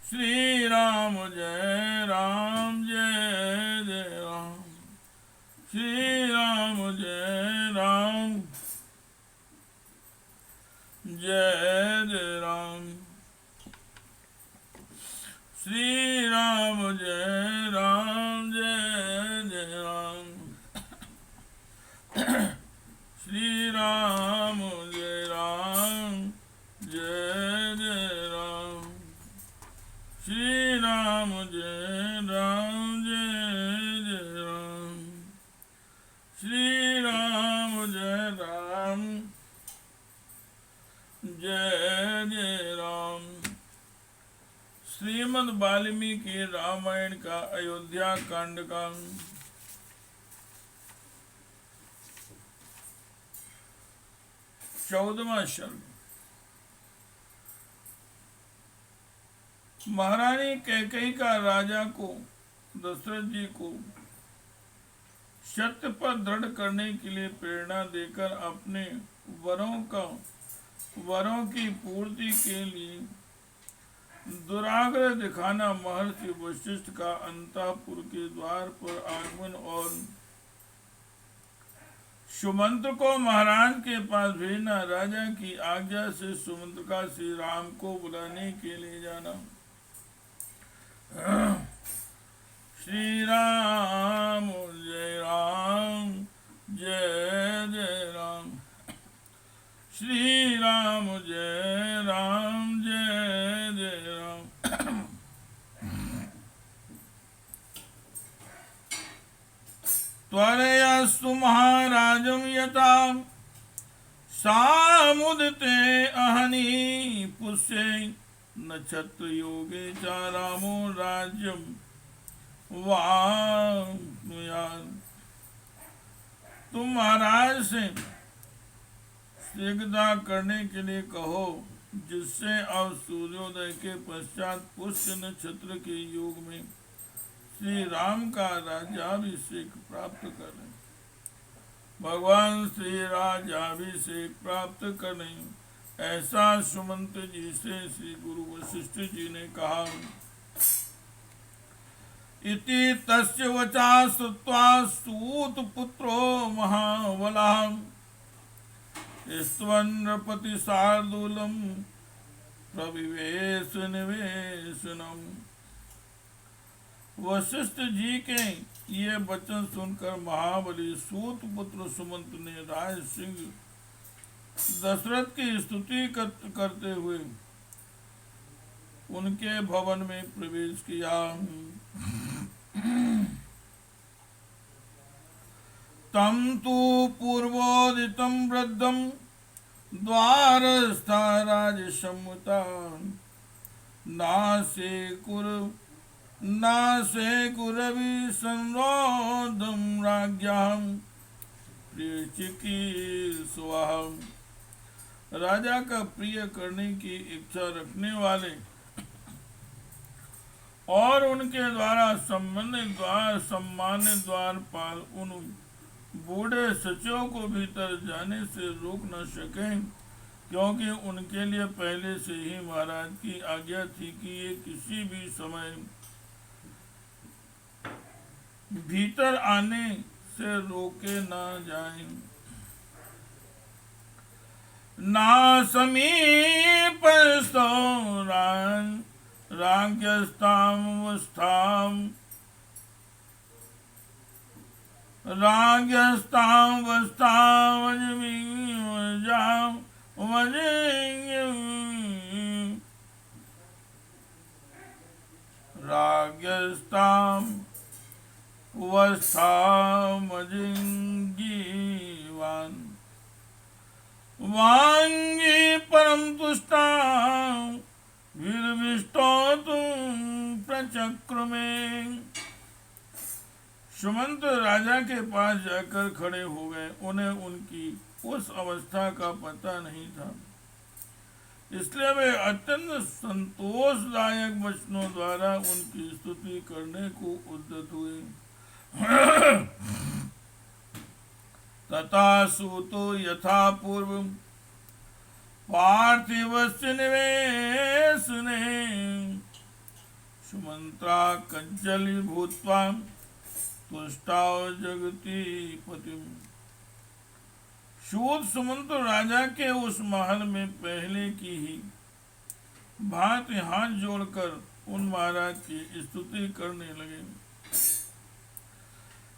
श्री राम जय राम जय जय राम। श्री राम जय राम जय जय राम। श्री राम जय राम जय जय राम। श्री राम जय राम जय जय राम। श्री राम जय राम जय जय राम। श्री राम जय राम जय जय राम। श्रीमद् वाल्मीकि रामायण का अयोध्या कांड का 14वां सर्ग। महारानी कैकेयी का राजा को दशरथ जी को सत्य पर दृढ़ करने के लिए प्रेरणा देकर अपने वरों की पूर्ति के लिए दुराग्रह दिखाना महर्षि वशिष्ठ का अंतःपुर के द्वार पर आगमन और सुमंत्र को महाराज के पास भेजना, राजा की आज्ञा से सुमंत्र का श्री राम को बुलाने के लिए जाना। श्री राम जय राम जय जय राम। श्री राम जय राम जय जय राम। त्वरयास्तु महाराजं यथा सामुदिते अहनि पुष्ये नक्षत्र योगे च रामो राज्यं वाप्नुयात्। तुम महाराज से शीघ्रता करने के लिए कहो, जिससे अब सूर्योदय के पश्चात पुष्य नक्षत्र के योग में श्री राम का राज्याभिषेक प्राप्त करें। भगवान श्री राज्याभिषेक प्राप्त करें, ऐसा सुमंत जी से श्री गुरु वशिष्ठ जी ने कहा। इति तस्य वचा श्रुत्वा सूत पुत्रो महाबलः स्तवन् नृपति शार्दूलं प्रविवेश निवेशनम्। वशिष्ठ जी के ये वचन सुनकर महाबली सूत पुत्र सुमंत ने राज सिंह दशरथ की स्तुति करते हुए उनके भवन में प्रवेश किया। तम तु पूर्वोदितं वृद्धं द्वारस्था राजसम्मुता नासे कुरवि संरोधं राज्ञां प्रियचिकीर्षुवः। राजा का प्रिय करने की इच्छा रखने वाले और उनके द्वारा सम्मानित द्वारपाल उन बूढ़े सचिवों को भीतर जाने से रोक न सके, क्योंकि उनके लिए पहले से ही महाराज की आज्ञा थी कि ये किसी भी समय भीतर आने से रोके न जाएं। ना समीपस्थो राज्ञस्तामजिंगीवान् वांगी परम तुष्टा वीरविष्टो तुम प्रचक्रमे। सुमंत राजा के पास जाकर खड़े हो गए। उन्हें उनकी उस अवस्था का पता नहीं था, इसलिए वे अत्यंत संतोषदायक वचनों द्वारा उनकी स्तुति करने को उद्यत हुए। तथा सूतो यथा पूर्व पार्थिवस्य निवेशने सुमंत्रा कज्जली भूत्वा तुष्टाव जगती पतिम। सूत सुमंत्र राजा के उस महल में पहले की ही भांति हाथ जोड़कर उन महाराज की स्तुति करने लगे।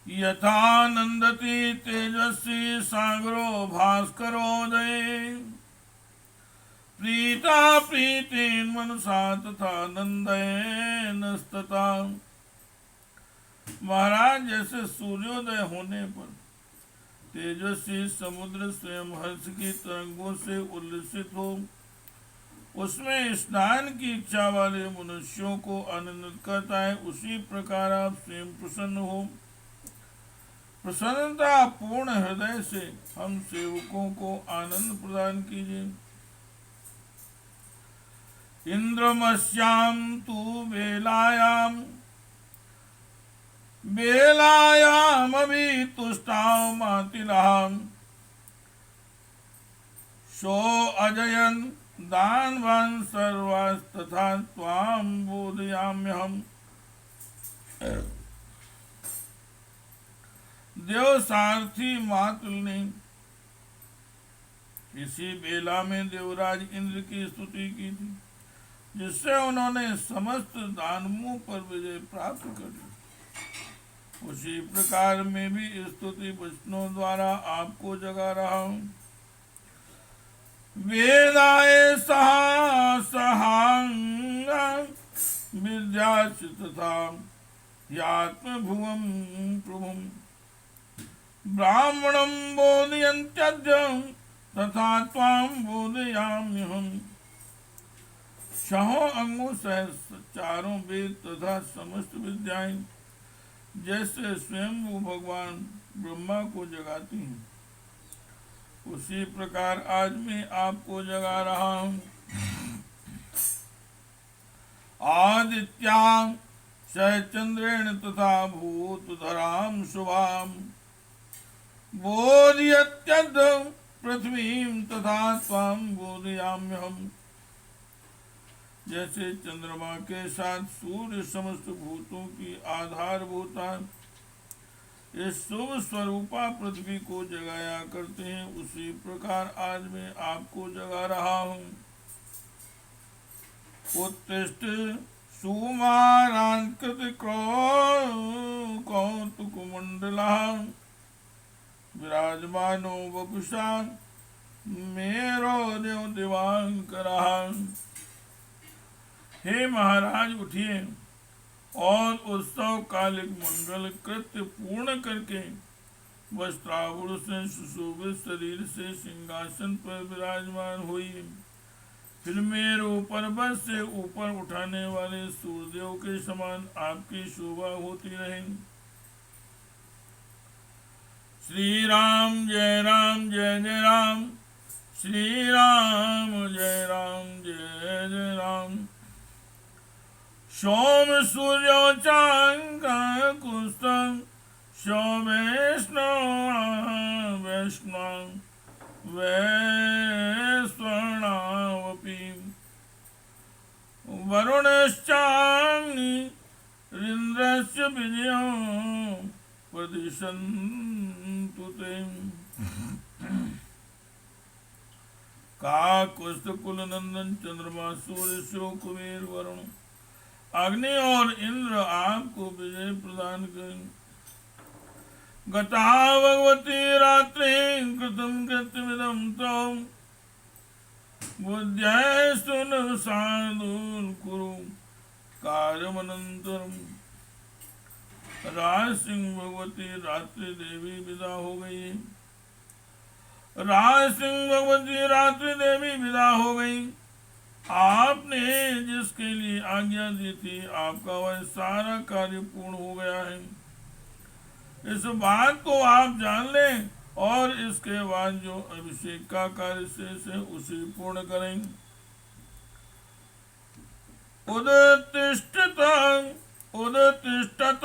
यथा नंदती तेजस्वी सागरो भास्करोदये प्रीता प्रीतेन मनसा तथा नंदयनस्तथा। महाराज जैसे सूर्योदय होने पर तेजस्वी समुद्र स्वयं हर्ष की तरंगों से उल्लसित हो उसमें स्नान की इच्छा वाले मनुष्यों को आनंदित करता है, उसी प्रकार आप स्वयं प्रसन्न हो। प्रसन्नता पूर्ण हृदय से हम सेवकों को आनंद प्रदान कीजिए। इंद्रमस्याम तु बेलायाम अभी तुष्टाव मातिलाम सो अजयन दानवान सर्वास्तथा त्वाम बोधयाम्यहम्। देव सारथी मातुल ने इसी बेला में देवराज इंद्र की स्तुति की थी, जिससे उन्होंने समस्त दानवों पर विजय प्राप्त कर ली। उसी प्रकार मैं भी स्तुति वचनों द्वारा आपको जगा रहा हूँ। वेदाय सहांग विद्याच तथा यात्मभुवं प्रभुम् ब्राह्मणं बोधयन्त्यद्य तथा त्वां बोधयाम्यहम्। छहों अंगों सहित चारों वेद तथा समस्त विद्याएं जैसे स्वयं वो भगवान ब्रह्मा को जगाती हैं, उसी प्रकार आज मैं आपको जगा रहा हूँ। आदित्यां चंद्रेण तथा भूतधरां शुभां बोधयत्यद् पृथ्वीं तथा त्वां बोधयाम्यहम्। जैसे चंद्रमा के साथ सूर्य समस्त भूतों की आधारभूता इस शुभ स्वरूपा पृथ्वी को जगाया करते हैं, उसी प्रकार आज मैं आपको जगा रहा हूँ। उत्तिष्ठ सुमारांकृत कौतुकमंडला विराजमानो वपुषा मेरो देव दिवांकरा। हे महाराज उठिए और उत्सव कालिक मंगल कृत्य पूर्ण करके वस्त्रावुर से सुशोभित शरीर से सिंहासन पर विराजमान हुई। फिर मेरु पर्वत से ऊपर उठाने वाले सूर्यदेव के समान आपकी शोभा होती रहे। श्री राम जय राम जय जय राम, श्री राम जय राम जय जय राम। सोम सूर्योचांग कुस्तम सोमेष्णो वैष्णव वैश्वनावपि वरुणश्चाग्नि इंद्रस्य विजयं प्रदिशन्तु ते। काकुस्थ कुल नंदन चंद्रमा सूर्य शिव कुबेर वरुण अग्नि और इंद्र आपको विजय प्रदान करें। गता भगवती रात्रि कृतम कृत्यमिदं त्वं बुद्ध्या न साधुल कुरु कार्यमनंतरम। राज सिंह भगवती रात्रि देवी विदा हो गई। राज सिंह भगवती रात्रि देवी विदा हो गई। आपने जिसके लिए आज्ञा दी थी आपका वह सारा कार्य पूर्ण हो गया है। इस बात को आप जान लें और इसके बाद जो अभिषेक का कार्य शेष है उसे पूर्ण करें। उदतिष्ठत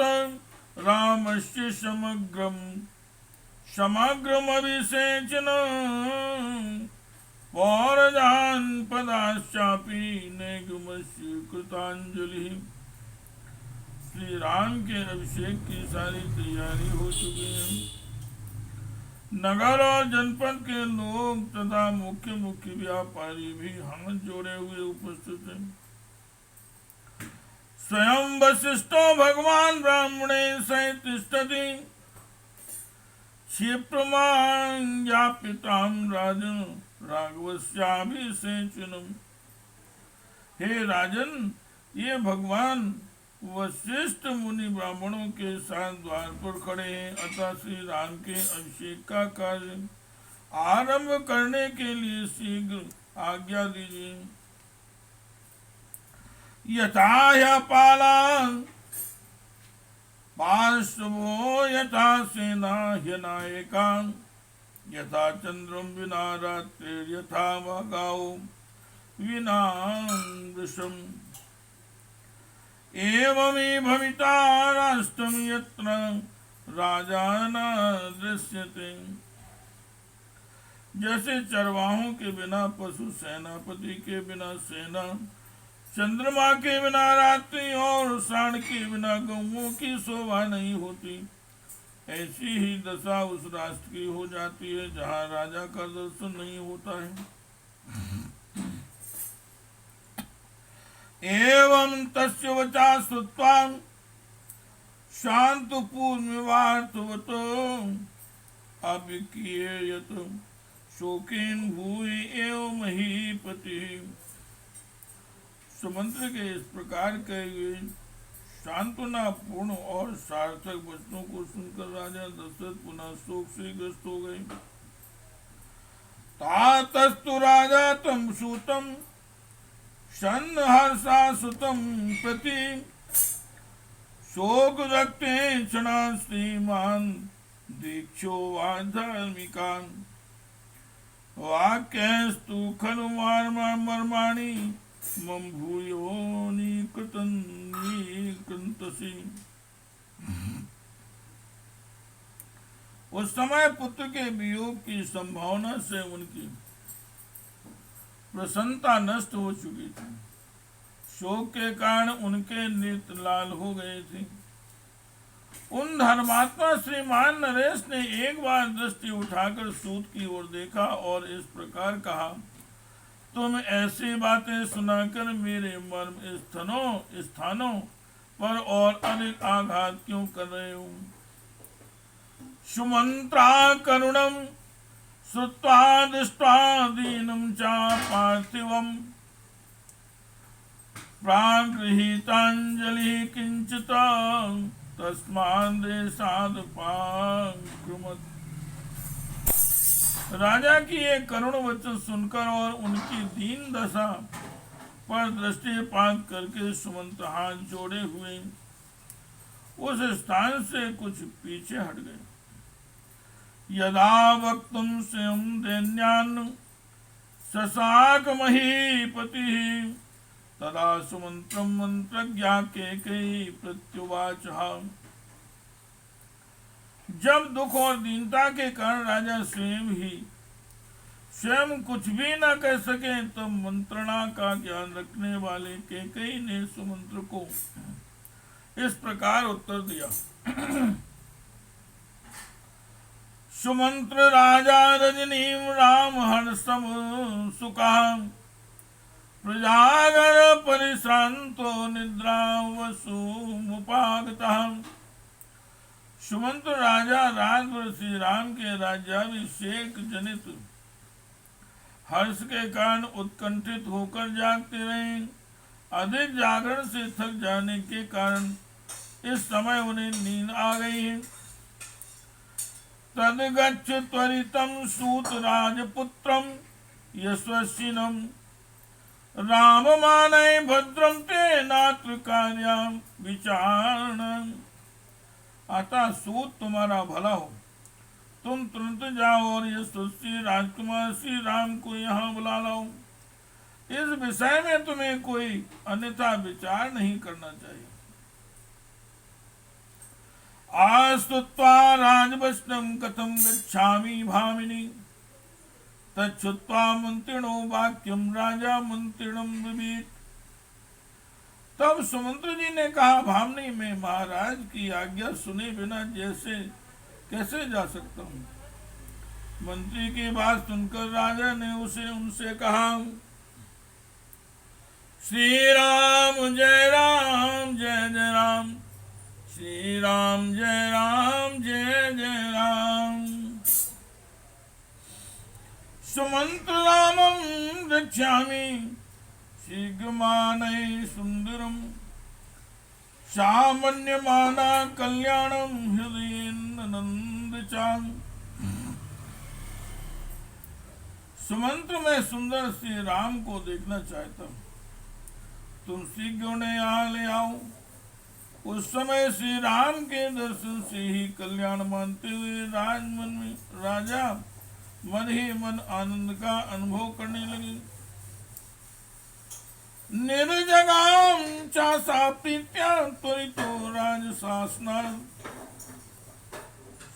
रामस्य समग्रम अभिषेचनम् पौरजान पदाश्चापि नैगमस्य कृतांजलि। श्री राम के अभिषेक की सारी तैयारी हो चुकी है। नगर और जनपद के लोग तथा मुख्य मुख्य व्यापारी भी हाथ जोड़े हुए उपस्थित हैं। स्वयं वशिष्ठो भगवान ब्राह्मणे संतिष्ठति क्षिप्रमां ज्ञापितां राजन राघवस्याभिषेचनम्। हे राजन, ये भगवान वशिष्ठ मुनि ब्राह्मणों के साथ द्वार पर खड़े हैं, अतः श्री राम के अभिषेक का कार्य आरंभ करने के लिए शीघ्र आज्ञा दीजिए। यथा ह्यपालान् पार्श्वो यथा सेना ह्यनायकान् यथा चंद्रम विना रात्रिर्यथा वागाओ विना वृषम् एवमे भविता राष्ट्रम यत्र राजा न दृश्यते। जैसे चरवाहों के बिना पशु, सेनापति के बिना सेना, चंद्रमा के बिना रात्रि और साण के बिना गौओं की शोभा नहीं होती, ऐसी ही दशा उस राष्ट्र की हो जाती है जहाँ राजा का दर्शन नहीं होता है। एवं तस्य वचा श्रुत्वा शान्तपूर्णवार्थवतो अभिकीयत शोकेन भूय एव महीपति। सुमंत्र के इस प्रकार कहे हुए सांत्वना पूर्ण और सार्थक वचनों को सुनकर राजा दशरथ पुनः शोक से ग्रस्त हो गए। तातस्तु राजा तम सूतम सन्नहर्षा सुतम प्रति शोक रक्ते क्षणा श्रीमान दीक्षो वाधर्मिकान् वाक्यस्तु खलु मर्माणि मम भूयो निकृतसी। उस समय पुत्र के वियोग की संभावना से उनकी प्रसन्नता नष्ट हो चुकी थी। शोक के कारण उनके नेत्र लाल हो गए थे। उन धर्मात्मा श्रीमान नरेश ने एक बार दृष्टि उठाकर सूत की ओर देखा और इस प्रकार कहा, तुम ऐसी बातें सुनाकर मेरे मर्म स्थानों पर और अधिक आघात क्यों कर रहे हो। सुमंत्रा करुणम श्रुत्वा दृष्ट्वा दीनं च पार्थिवम् प्रागृहीताञ्जलिः किंचित् तस्मादेशादपाकृमत्। राजा की एक करुण वचन सुनकर और उनकी दीन दशा पर दृष्टिपात करके सुमंत हाथ जोड़े हुए उस स्थान से कुछ पीछे हट गए। यदा वक्तुं स्वयं दैन्यान् ससाक महीपतिः तदा सुमंत्रं मंत्रज्ञा केकयी प्रत्युवाच। जब दुख और दीनता के कारण राजा स्वयं कुछ भी न कह सके तब मंत्रणा का ज्ञान रखने वाले केकयी ने सुमंत्र को इस प्रकार उत्तर दिया। सुमंत्र राजा रजनीं राम हर्षम सुखा प्रजागर परिश्रांतो निद्रा वसुमुपागतः। सुमंत्र राजा रात भर श्री राम के राज्याभिषेक जनित हर्ष के कारण उत्कंठित होकर जागते रहे। अधिक जागरण से थक जाने के कारण इस समय उन्हें नींद आ गई है। तदगच्छ त्वरितं सूत राजपुत्रं यशस्विनं राममानय भद्रं ते नात्र कार्यां विचारणं। अतः सूत तुम्हारा भला हो, तुम तुरंत जाओ और यशस्वी राजकुमार श्री राम को यहाँ बुला लाओ। इस विषय में तुम्हें कोई अन्यथा विचार नहीं करना चाहिए। आस्तुत्वा राजवस्त्रं कथं गच्छामि भामिनी तच्छ्रुत्वा मंत्रिणो वाक्यं राजा मंत्रिणं ब्रवीत्। तब सुमंत्र जी ने कहा, भामनी, मैं महाराज की आज्ञा सुने बिना जैसे कैसे जा सकता हूँ। मंत्री की बात सुनकर राजा ने उनसे कहा, श्री राम जय राम जय जय राम, श्री राम जय राम जय जय राम। सुमंत्र रामं रक्षामि शीघ्रमानय सुंदरम, सामान्यमाना कल्याणम हृदयेन चांग। सुमंत्र में सुंदर श्री राम को देखना चाहता हूँ, तुम शीघ्र उन्हें यहाँ ले आओ। उस समय श्री राम के दर्शन से ही कल्याण मानते हुए राजा मन ही मन आनंद का अनुभव करने लगे। निर्जगाम चासा प्रीत्या त्वरितो राजशासनात्,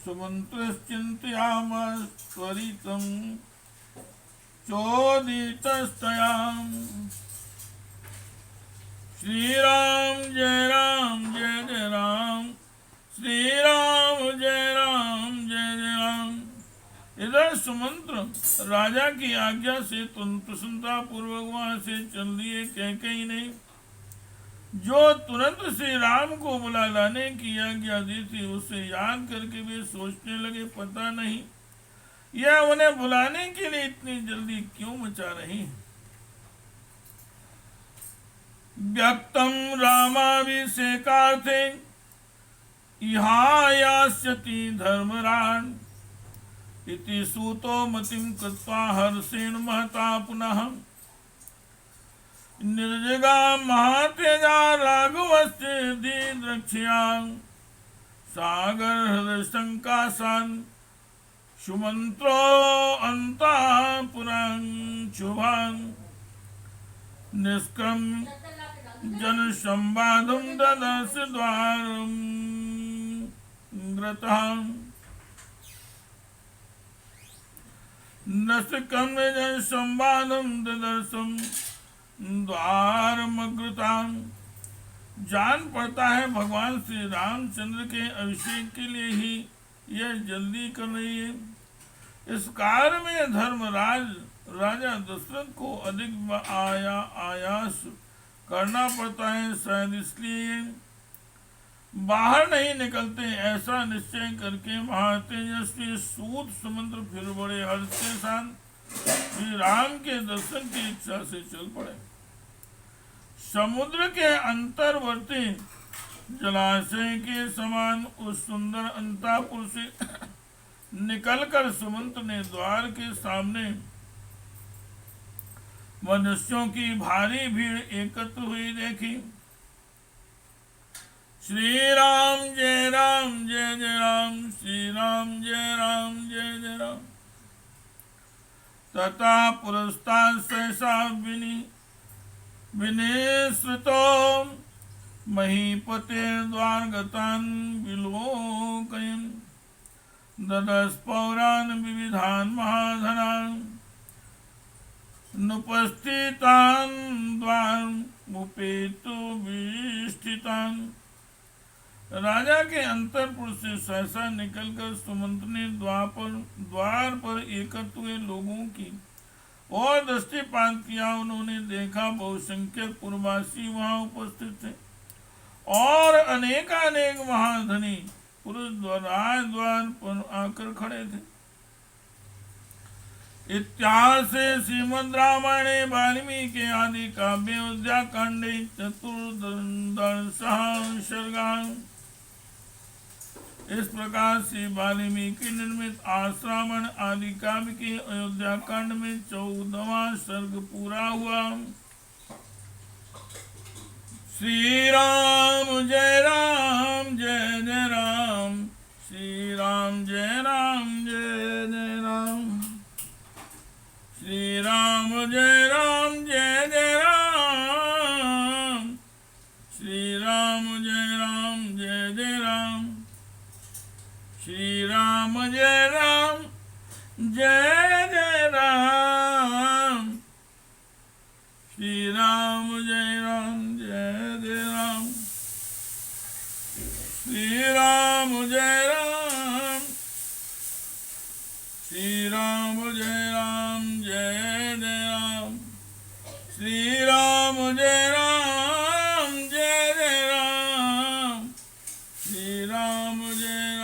सुमंत्रश्चिन्तयामास त्वरितं चोदितस्तयाम्। श्री राम जय जय राम, श्री राम जय जय राम। इधर सुमंत्र राजा की आज्ञा से प्रसन्नता पूर्वक वहां से चल दिए। कैकेयी ने जो तुरंत श्री राम को बुला लाने की आज्ञा दी थी, उसे याद करके वे सोचने लगे, पता नहीं यह उन्हें बुलाने के लिए इतनी जल्दी क्यों मचा रही है। व्यक्तम रामाभिषेकार्थे इहायास्यति धर्मरान्, इति सूतो मतिं कृत्वा हर्षेण महता पुनः। निर्जगा महातेजा राघवस्य दीद्रक्ष्यां, सागर हृदय संकाशान्, सुमंत्रो अंतापुरां शुभान्। निष्क्रम्य जन संवादं ददर्श द्वारं ग्रताम्। निष्क्रम्य जन संवादं ददर्शं द्वारमग्रताम्। जान पड़ता है भगवान श्री रामचंद्र के अभिषेक के लिए ही यह जल्दी कर रही है। इस कार्य में धर्मराज राजा दशरथ को अधिक आयास करना पड़ता है, शायद इसलिए बाहर नहीं निकलते। ऐसा निश्चय करके महातेजस्वी सूत सुमंत्र फिर बड़े हर्ष के साथ श्री राम के दर्शन की इच्छा से चल पड़े। समुद्र के अंतर्वर्ती जलाशय के समान उस सुंदर अंतापुर से निकलकर सुमंत्र ने द्वार के सामने मनुष्यों की भारी भीड़ एकत्र हुई देखी। श्री राम जय जय राम, श्री राम जय जय राम। तथा पुरस्तात् सहसा विनिसृतो महीपते द्वारगतान् विलोकयन्, ददर्श पौरान् विविधान् महाधनान्, नुपस्थितान् द्वारमुपेतु विष्ठितान्। राजा के अंतरपुर से सहसा निकलकर सुमंत्र ने द्वार पर एकत्र हुए लोगों की और दृष्टिपात किया। उन्होंने देखा बहुसंख्यक पुरवासी वहां उपस्थित थे और अनेकानेक महाधनी पुरुष द्वार पर आकर खड़े थे। इत्यासे श्रीमद् रामायणे वाल्मीकि आदि काव्ये अयोध्याकांडे चतुर्दशः सर्गाः। इस प्रकार से वाल्मीकि निर्मित आश्रामण आदि काव्य के अयोध्याकांड में 14वां सर्ग पूरा हुआ। श्री राम जय जय राम, श्री राम जय जय राम, श्री राम जय जय राम, श्री राम जय जय राम, श्री राम जय जय राम, श्री राम जय जय राम, श्री राम जय राम, श्री राम जय राम, जय जय राम, श्री राम जय राम, जय जय राम, श्री राम जय